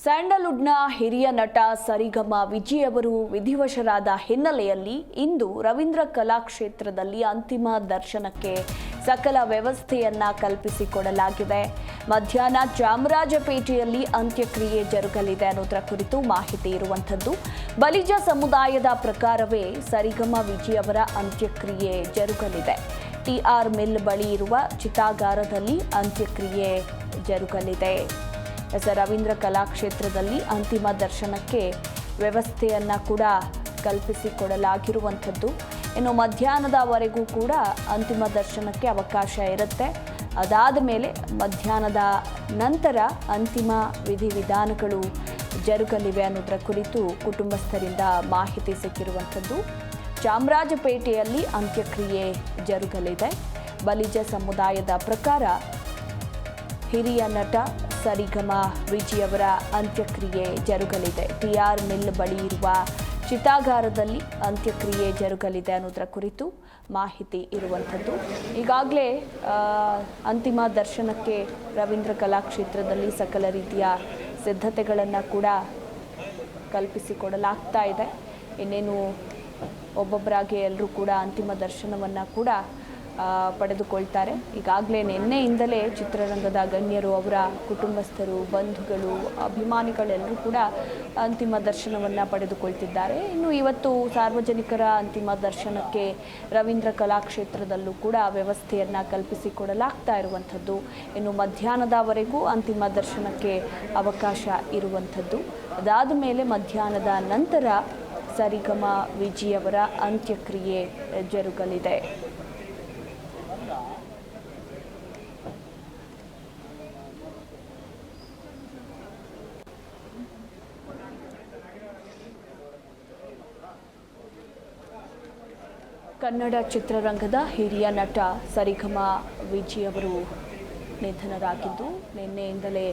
ಸ್ಯಾಂಡಲ್ವುಡ್ನ ಹಿರಿಯ ನಟ ಸರಿಗಮ ವಿಜಯ್ ಅವರು ವಿಧಿವಶರಾದ ಹಿನ್ನೆಲೆಯಲ್ಲಿ ಇಂದು ರವೀಂದ್ರ ಕಲಾಕ್ಷೇತ್ರದಲ್ಲಿ ಅಂತಿಮ ದರ್ಶನಕ್ಕೆ ಸಕಲ ವ್ಯವಸ್ಥೆಯನ್ನ ಕಲ್ಪಿಸಿಕೊಡಲಾಗಿದೆ. ಮಧ್ಯಾಹ್ನ ಚಾಮರಾಜಪೇಟೆಯಲ್ಲಿ ಅಂತ್ಯಕ್ರಿಯೆ ಜರುಗಲಿದೆ ಅನ್ನೋದರ ಕುರಿತು ಮಾಹಿತಿ ಇರುವಂಥದ್ದು. ಬಲಿಜ ಸಮುದಾಯದ ಪ್ರಕಾರವೇ ಸರಿಗಮ ವಿಜಯ್ ಅವರ ಅಂತ್ಯಕ್ರಿಯೆ ಜರುಗಲಿದೆ. ಟಿಆರ್ ಮಿಲ್ ಬಳಿ ಇರುವ ಚಿತಾಗಾರದಲ್ಲಿ ಅಂತ್ಯಕ್ರಿಯೆ ಜರುಗಲಿದೆ. ರವೀಂದ್ರ ಕಲಾಕ್ಷೇತ್ರದಲ್ಲಿ ಅಂತಿಮ ದರ್ಶನಕ್ಕೆ ವ್ಯವಸ್ಥೆಯನ್ನ ಕೂಡ ಕಲ್ಪಿಸಿಕೊಡಲಾಗಿರುವಂಥದ್ದು. ಇನ್ನು ಮಧ್ಯಾಹ್ನದವರೆಗೂ ಕೂಡ ಅಂತಿಮ ದರ್ಶನಕ್ಕೆ ಅವಕಾಶ ಇರುತ್ತೆ. ಅದಾದ ಮೇಲೆ ಮಧ್ಯಾಹ್ನದ ನಂತರ ಅಂತಿಮ ವಿಧಿವಿಧಾನಗಳು ಜರುಗಲಿವೆ ಅನ್ನೋದರ ಕುರಿತು ಕುಟುಂಬಸ್ಥರಿಂದ ಮಾಹಿತಿ ಸಿಕ್ಕಿರುವಂಥದ್ದು. ಚಾಮರಾಜಪೇಟೆಯಲ್ಲಿ ಅಂತ್ಯಕ್ರಿಯೆ ಜರುಗಲಿದೆ. ಬಲಿಜ ಸಮುದಾಯದ ಪ್ರಕಾರ ಹಿರಿಯ ನಟ ಸರಿಗಮ ವಿಜಯ್ ಅವರ ಅಂತ್ಯಕ್ರಿಯೆ ಜರುಗಲಿದೆ. ಟಿಆರ್ ಮಿಲ್ ಬಳಿ ಇರುವ ಚಿತಾಗಾರದಲ್ಲಿ ಅಂತ್ಯಕ್ರಿಯೆ ಜರುಗಲಿದೆ ಅನ್ನೋದರ ಕುರಿತು ಮಾಹಿತಿ ಇರುವಂಥದ್ದು. ಈಗಾಗಲೇ ಅಂತಿಮ ದರ್ಶನಕ್ಕೆ ರವೀಂದ್ರ ಕಲಾಕ್ಷೇತ್ರದಲ್ಲಿ ಸಕಲ ರೀತಿಯ ಸಿದ್ಧತೆಗಳನ್ನು ಕೂಡ ಕಲ್ಪಿಸಿಕೊಡಲಾಗ್ತಾ ಇದೆ. ಇನ್ನೇನು ಒಬ್ಬೊಬ್ಬರಾಗಿ ಎಲ್ಲರೂ ಕೂಡ ಅಂತಿಮ ದರ್ಶನವನ್ನು ಕೂಡ ಪಡೆದುಕೊಳ್ತಾರೆ. ಈಗಾಗಲೇ ನಿನ್ನೆಯಿಂದಲೇ ಚಿತ್ರರಂಗದ ಗಣ್ಯರು, ಅವರ ಕುಟುಂಬಸ್ಥರು, ಬಂಧುಗಳು, ಅಭಿಮಾನಿಗಳೆಲ್ಲರೂ ಕೂಡ ಅಂತಿಮ ದರ್ಶನವನ್ನು ಪಡೆದುಕೊಳ್ತಿದ್ದಾರೆ. ಇನ್ನು ಇವತ್ತು ಸಾರ್ವಜನಿಕರ ಅಂತಿಮ ದರ್ಶನಕ್ಕೆ ರವೀಂದ್ರ ಕಲಾಕ್ಷೇತ್ರದಲ್ಲೂ ಕೂಡ ವ್ಯವಸ್ಥೆಯನ್ನು ಕಲ್ಪಿಸಿಕೊಡಲಾಗ್ತಾ ಇರುವಂಥದ್ದು. ಇನ್ನು ಮಧ್ಯಾಹ್ನದವರೆಗೂ ಅಂತಿಮ ದರ್ಶನಕ್ಕೆ ಅವಕಾಶ ಇರುವಂಥದ್ದು. ಅದಾದ ಮೇಲೆ ಮಧ್ಯಾಹ್ನದ ನಂತರ ಸರಿಗಮ ವಿಜಯ್ ಅವರ ಅಂತ್ಯಕ್ರಿಯೆ ಜರುಗಲಿದೆ. ಕನ್ನಡ ಚಿತ್ರರಂಗದ ಹಿರಿಯ ನಟ ಸರಿಗಮ ವಿಜಯ್ ಅವರು ನಿಧನರಾಗಿದ್ದು, ನಿನ್ನೆಯಿಂದಲೇ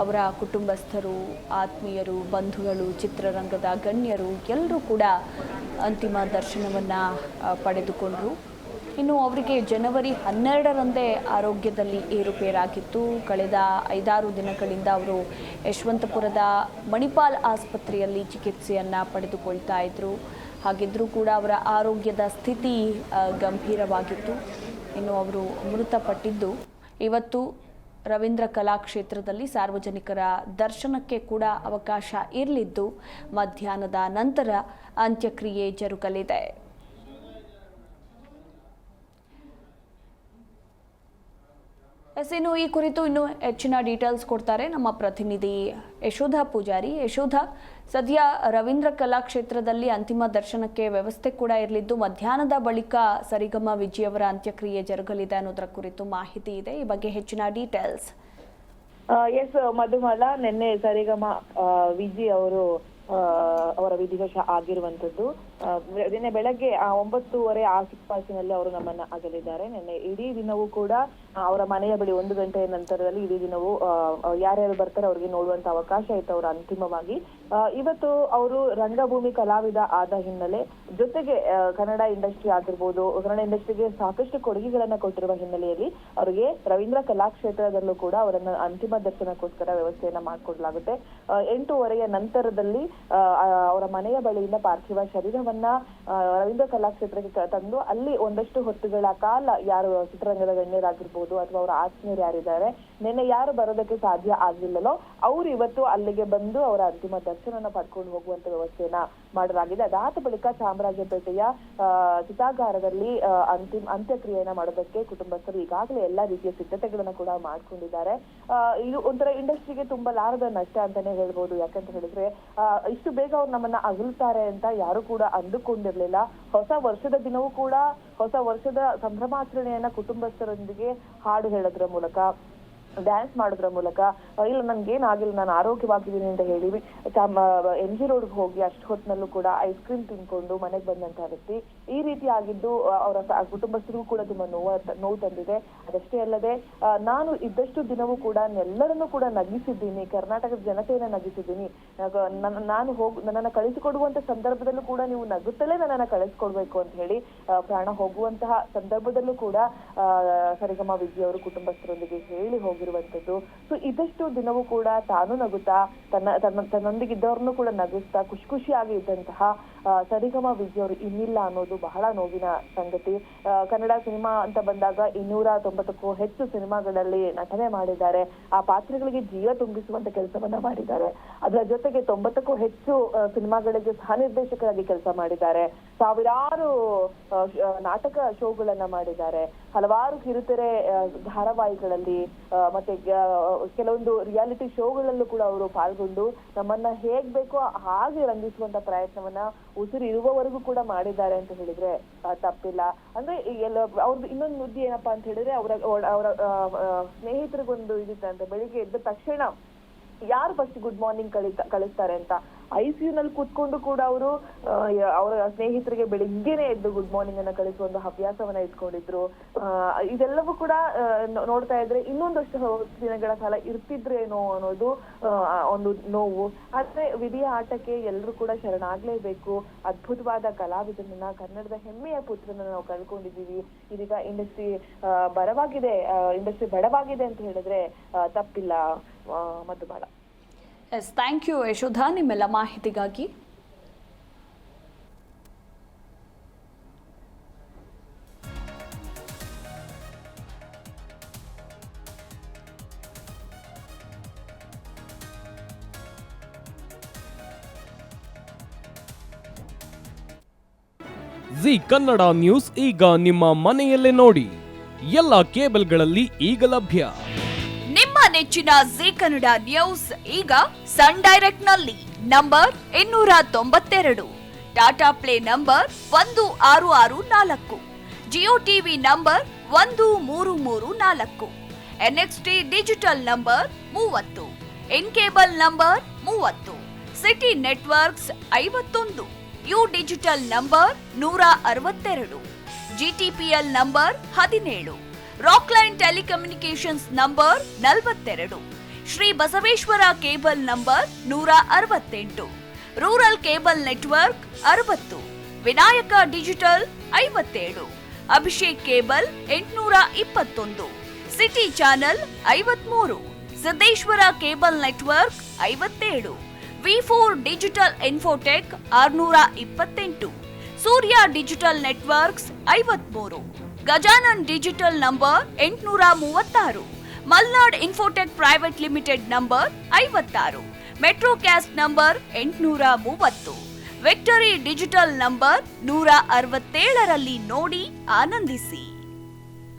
ಅವರ ಕುಟುಂಬಸ್ಥರು, ಆತ್ಮೀಯರು, ಬಂಧುಗಳು, ಚಿತ್ರರಂಗದ ಗಣ್ಯರು ಎಲ್ಲರೂ ಕೂಡ ಅಂತಿಮ ದರ್ಶನವನ್ನು ಪಡೆದುಕೊಂಡರು. ಇನ್ನು ಅವರಿಗೆ ಜನವರಿ 12ರಂದೇ ಆರೋಗ್ಯದಲ್ಲಿ ಏರುಪೇರಾಗಿತ್ತು. ಕಳೆದ 5-6 ದಿನಗಳಿಂದ ಅವರು ಯಶವಂತಪುರದ ಮಣಿಪಾಲ್ ಆಸ್ಪತ್ರೆಯಲ್ಲಿ ಚಿಕಿತ್ಸೆಯನ್ನು ಪಡೆದುಕೊಳ್ತಾ ಇದ್ದರು. ಹಾಗಿದ್ದರೂ ಕೂಡ ಅವರ ಆರೋಗ್ಯದ ಸ್ಥಿತಿ ಗಂಭೀರವಾಗಿತ್ತು. ಇನ್ನು ಅವರು ಮೃತಪಟ್ಟಿದ್ದು ಇವತ್ತು ರವೀಂದ್ರ ಕಲಾಕ್ಷೇತ್ರದಲ್ಲಿ ಸಾರ್ವಜನಿಕರ ದರ್ಶನಕ್ಕೆ ಕೂಡ ಅವಕಾಶ ಇರಲಿದ್ದು, ಮಧ್ಯಾಹ್ನದ ನಂತರ ಅಂತ್ಯಕ್ರಿಯೆ ಜರುಗಲಿದೆ. ಇನ್ನು ಈ ಕುರಿತು ಇನ್ನೂ ಹೆಚ್ಚಿನ ಡೀಟೇಲ್ಸ್ ಕೊಡ್ತಾರೆ ನಮ್ಮ ಪ್ರತಿನಿಧಿ ಯಶೋಧ ಪೂಜಾರಿ. ಯಶೋಧ, ಸದ್ಯ ರವೀಂದ್ರ ಕಲಾಕ್ಷೇತ್ರದಲ್ಲಿ ಅಂತಿಮ ದರ್ಶನಕ್ಕೆ ವ್ಯವಸ್ಥೆ ಕೂಡ ಇರಲಿದ್ದು, ಮಧ್ಯಾಹ್ನದ ಬಳಿಕ ಸರಿಗಮ ವಿಜಯ್ ಅವರ ಅಂತ್ಯಕ್ರಿಯೆ ಜರುಗಲಿದೆ ಅನ್ನೋದರ ಕುರಿತು ಮಾಹಿತಿ ಇದೆ. ಈ ಬಗ್ಗೆ ಹೆಚ್ಚಿನ ಡೀಟೇಲ್ಸ್. ಎಸ್ ಮಧುಮಾಲಾ, ನಿನ್ನೆ ಸರಿಗಮ ವಿಜಯ್ ಅವರು ಅವರ ವಿಧಿವಶ ಆಗಿರುವಂತದ್ದು. ನಿನ್ನೆ ಬೆಳಗ್ಗೆ 9:30 ಆಸುಪಾಸಿನಲ್ಲಿ ಅವರು ನಮ್ಮನ್ನ ಅಗಲಿದ್ದಾರೆ. ನಿನ್ನೆ ಇಡೀ ದಿನವೂ ಕೂಡ ಅವರ ಮನೆಯ ಬಳಿ 1 ಗಂಟೆಯ ನಂತರದಲ್ಲಿ ಇಡೀ ದಿನವೂ ಯಾರ್ಯಾರು ಬರ್ತಾರೆ ಅವ್ರಿಗೆ ನೋಡುವಂತ ಅವಕಾಶ ಇತ್ತು ಅವರು ಅಂತಿಮವಾಗಿ. ಇವತ್ತು ಅವರು ರಂಗಭೂಮಿ ಕಲಾವಿದ ಆದ ಹಿನ್ನೆಲೆ, ಜೊತೆಗೆ ಕನ್ನಡ ಇಂಡಸ್ಟ್ರಿ ಆಗಿರ್ಬೋದು, ಕನ್ನಡ ಇಂಡಸ್ಟ್ರಿಗೆ ಸಾಕಷ್ಟು ಕೊಡುಗೆಗಳನ್ನ ಕೊಟ್ಟಿರುವ ಹಿನ್ನೆಲೆಯಲ್ಲಿ ಅವರಿಗೆ ರವೀಂದ್ರ ಕಲಾಕ್ಷೇತ್ರದಲ್ಲೂ ಕೂಡ ಅವರನ್ನ ಅಂತಿಮ ದರ್ಶನಕ್ಕೋಸ್ಕರ ವ್ಯವಸ್ಥೆಯನ್ನ ಮಾಡಿಕೊಡ್ಲಾಗುತ್ತೆ. 8:30ಯ ನಂತರದಲ್ಲಿ ಅವರ ಮನೆಯ ಬಳಿಯಿಂದ ಪಾರ್ಥಿವ ಶರೀರವನ್ನ ರವೀಂದ್ರ ಕಲಾಕ್ಷೇತ್ರಕ್ಕೆ ತಂದು ಅಲ್ಲಿ ಒಂದಷ್ಟು ಹೊತ್ತುಗಳ ಕಾಲ ಯಾರು ಚಿತ್ರರಂಗದ ಗಣ್ಯರಾಗಿರ್ಬೋದು ಅಥವಾ ಅವರ ಆತ್ಮೀಯರು ಯಾರಿದ್ದಾರೆ, ನಿನ್ನೆ ಯಾರು ಬರೋದಕ್ಕೆ ಸಾಧ್ಯ ಆಗಿಲ್ಲಲೋ ಅವ್ರು ಇವತ್ತು ಅಲ್ಲಿಗೆ ಬಂದು ಅವರ ಅಂತಿಮ ದರ್ಶನನ ಪಡ್ಕೊಂಡು ಹೋಗುವಂತ ವ್ಯವಸ್ಥೆಯನ್ನ ಮಾಡಲಾಗಿದೆ. ಅದಾದ ಬಳಿಕ ಚಾಮರಾಜಪೇಟೆಯ ಚಿತಾಗಾರದಲ್ಲಿ ಅಂತ್ಯಕ್ರಿಯೆಯನ್ನ ಮಾಡೋದಕ್ಕೆ ಕುಟುಂಬಸ್ಥರು ಈಗಾಗಲೇ ಎಲ್ಲಾ ರೀತಿಯ ಸಿದ್ಧತೆಗಳನ್ನ ಕೂಡ ಮಾಡ್ಕೊಂಡಿದ್ದಾರೆ. ಇದು ಒಂಥರ ಇಂಡಸ್ಟ್ರಿಗೆ ತುಂಬಲಾರದ ನಷ್ಟ ಅಂತಾನೆ ಹೇಳ್ಬೋದು. ಯಾಕಂತ ಹೇಳಿದ್ರೆ ಇಷ್ಟು ಬೇಗ ಅವ್ರು ನಮ್ಮನ್ನ ಅಗಲ್ತಾರೆ ಅಂತ ಯಾರು ಕೂಡ ಅಂದುಕೊಂಡಿರ್ಲಿಲ್ಲ. ಹೊಸ ವರ್ಷದ ದಿನವೂ ಕೂಡ ಹೊಸ ವರ್ಷದ ಸಂಭ್ರಮಾಚರಣೆಯನ್ನ ಕುಟುಂಬಸ್ಥರೊಂದಿಗೆ ಹಾಡು ಹೇಳೋದ್ರ ಮೂಲಕ, ಡ್ಯಾನ್ಸ್ ಮಾಡೋದ್ರ ಮೂಲಕ, ಇಲ್ಲ ನನ್ಗೇನಾಗಿಲ್ಲ, ನಾನು ಆರೋಗ್ಯವಾಗಿದ್ದೀನಿ ಅಂತ ಹೇಳಿ MG ರೋಡ್ಗೆ ಹೋಗಿ ಅಷ್ಟು ಹೊತ್ತಿನಲ್ಲೂ ಕೂಡ ಐಸ್ ಕ್ರೀಮ್ ತಿನ್ಕೊಂಡು ಮನೆಗೆ ಬಂದಂತಹ ವ್ಯಕ್ತಿ. ಈ ರೀತಿ ಆಗಿದ್ದು ಅವರ ಕುಟುಂಬಸ್ಥರಿಗೂ ಕೂಡ ತುಂಬಾ ನೋವು ತಂದಿದೆ. ಅದಷ್ಟೇ ಅಲ್ಲದೆ ನಾನು ಇದ್ದಷ್ಟು ದಿನವೂ ಕೂಡ ಎಲ್ಲರನ್ನೂ ಕೂಡ ನಗಿಸಿದ್ದೀನಿ, ಕರ್ನಾಟಕದ ಜನತೆಯನ್ನ ನಗಿಸಿದ್ದೀನಿ. ನನ್ನನ್ನ ಕಳಿಸಿಕೊಡುವಂತ ಸಂದರ್ಭದಲ್ಲೂ ಕೂಡ ನೀವು ನಗುತ್ತಲೇ ನನ್ನನ್ನ ಕಳಿಸ್ಕೊಡ್ಬೇಕು ಅಂತ ಹೇಳಿ ಪ್ರಾಣ ಹೋಗುವಂತಹ ಸಂದರ್ಭದಲ್ಲೂ ಕೂಡ ಸರಿಗಮ ವಿಜಯ್ ಅವರು ಕುಟುಂಬಸ್ಥರೊಂದಿಗೆ ಹೇಳಿ ಹೋಗಿ ಆಗಿರುವಂತದ್ದು. ಸೊ ಇದಷ್ಟು ದಿನವೂ ಕೂಡ ತಾನು ನಗುತ್ತಾ ತನ್ನೊಂದಿಗಿದ್ದವ್ರನ್ನು ಕೂಡ ನಗಿಸ್ತಾ ಖುಷಿಯಾಗಿ ಇದ್ದಂತಹ ಸರಿಗಮ ವಿಜಯ್ ಅವರು ಇನ್ನಿಲ್ಲ ಅನ್ನೋದು ಬಹಳ ನೋವಿನ ಸಂಗತಿ. ಕನ್ನಡ ಸಿನಿಮಾ ಅಂತ ಬಂದಾಗ 290ಕ್ಕೂ ಹೆಚ್ಚು ಸಿನಿಮಾಗಳಲ್ಲಿ ನಟನೆ ಮಾಡಿದ್ದಾರೆ. ಆ ಪಾತ್ರಗಳಿಗೆ ಜೀವ ತುಂಬಿಸುವಂತ ಕೆಲಸವನ್ನ ಮಾಡಿದ್ದಾರೆ. ಅದರ ಜೊತೆಗೆ 90ಕ್ಕೂ ಹೆಚ್ಚು ಸಿನಿಮಾಗಳಿಗೆ ಸಹ ನಿರ್ದೇಶಕರಾಗಿ ಕೆಲಸ ಮಾಡಿದ್ದಾರೆ. ಸಾವಿರಾರು ನಾಟಕ ಶೋಗಳನ್ನ ಮಾಡಿದ್ದಾರೆ. ಹಲವಾರು ಕಿರುತೆರೆ ಧಾರಾವಾಹಿಗಳಲ್ಲಿ ಮತ್ತೆ ಕೆಲವೊಂದು ರಿಯಾಲಿಟಿ ಶೋಗಳಲ್ಲೂ ಕೂಡ ಅವರು ಪಾಲ್ಗೊಂಡು ನಮ್ಮನ್ನ ಹೇಗ್ ಬೇಕೋ ಹಾಗೆ ರಂಜಿಸುವಂತ ಪ್ರಯತ್ನವನ್ನ ಉಸಿರು ಇರುವವರೆಗೂ ಕೂಡ ಮಾಡಿದ್ದಾರೆ ಅಂತ ಹೇಳಿದ್ರೆ ತಪ್ಪಿಲ್ಲ. ಅಂದ್ರೆ ಅವ್ರದ್ದು ಇನ್ನೊಂದು ಮುದ್ದೆ ಏನಪ್ಪಾ ಅಂತ ಹೇಳಿದ್ರೆ ಅವರ ಸ್ನೇಹಿತರಿಗೊಂದು ಇದಿತ್ತಂತೆ, ಬೆಳಿಗ್ಗೆ ಎದ್ದ ತಕ್ಷಣ ಯಾರು ಫಸ್ಟ್ ಗುಡ್ ಮಾರ್ನಿಂಗ್ ಕಳಿಸ್ತಾರೆ ಅಂತ ICU ನಲ್ಲಿ ಕೂತ್ಕೊಂಡು ಕೂಡ ಅವರು ಅವರ ಸ್ನೇಹಿತರಿಗೆ ಬೆಳಿಗ್ಗೆನೆ ಎದ್ದು ಗುಡ್ ಮಾರ್ನಿಂಗ್ ಅನ್ನ ಕಳಿಸುವ ಒಂದು ಹವ್ಯಾಸವನ್ನ ಇಟ್ಕೊಂಡಿದ್ರು. ಇದೆಲ್ಲವೂ ಕೂಡ ನೋಡ್ತಾ ಇದ್ರೆ ಇನ್ನೊಂದಷ್ಟು ದಿನಗಳ ಕಾಲ ಇರ್ತಿದ್ರೇನೋ ಅನ್ನೋದು ಒಂದು ನೋವು. ಆದ್ರೆ ವಿಧಿಯ ಆಟಕ್ಕೆ ಎಲ್ಲರೂ ಕೂಡ ಶರಣಾಗ್ಲೇಬೇಕು. ಅದ್ಭುತವಾದ ಕಲಾವಿದನನ್ನ, ಕನ್ನಡದ ಹೆಮ್ಮೆಯ ಪುತ್ರನ ನಾವು ಕಳ್ಕೊಂಡಿದ್ದೀವಿ. ಇದೀಗ ಇಂಡಸ್ಟ್ರಿ ಬಡವಾಗಿದೆ ಅಂತ ಹೇಳಿದ್ರೆ ತಪ್ಪಿಲ್ಲ. Madhubala. Yes, thank you Yashoda ನಿಮ್ಮೆಲ್ಲ ಮಾಹಿತಿಗಾಗಿ. ಜಿ ಕನ್ನಡ ನ್ಯೂಸ್ ಈಗ ನಿಮ್ಮ ಮನೆಯಲ್ಲೇ ನೋಡಿ. ಎಲ್ಲ ಕೇಬಲ್ಗಳಲ್ಲಿ ಈಗ ಲಭ್ಯ. ನಿಮ್ಮ ನೆಚ್ಚಿನ ಜಿ ಕನ್ನಡ ನ್ಯೂಸ್ ಈಗ ಸನ್ ಡೈರೆಕ್ಟ್ ನಲ್ಲಿ number 292, Tata play number 1664, Jio TV number 1334, NXT digital number 30, in cable number 30, city networks 51, U digital number 162, GTPL number 17, Rockline telecommunications number 42, Shri Basaveshwara cable number 168, rural cable network 60, Vinayaka digital 57, Abhishek cable 821, city channel 53, Siddeshwara cable network 57, V4 digital Infotech 628, Surya digital networks 53, Gajanan digital number 836, Malnad infotech private limited number 56, Metrocast number 830, victory digital number 167ರಲ್ಲಿ ನೋಡಿ ಆನಂದಿಸಿ.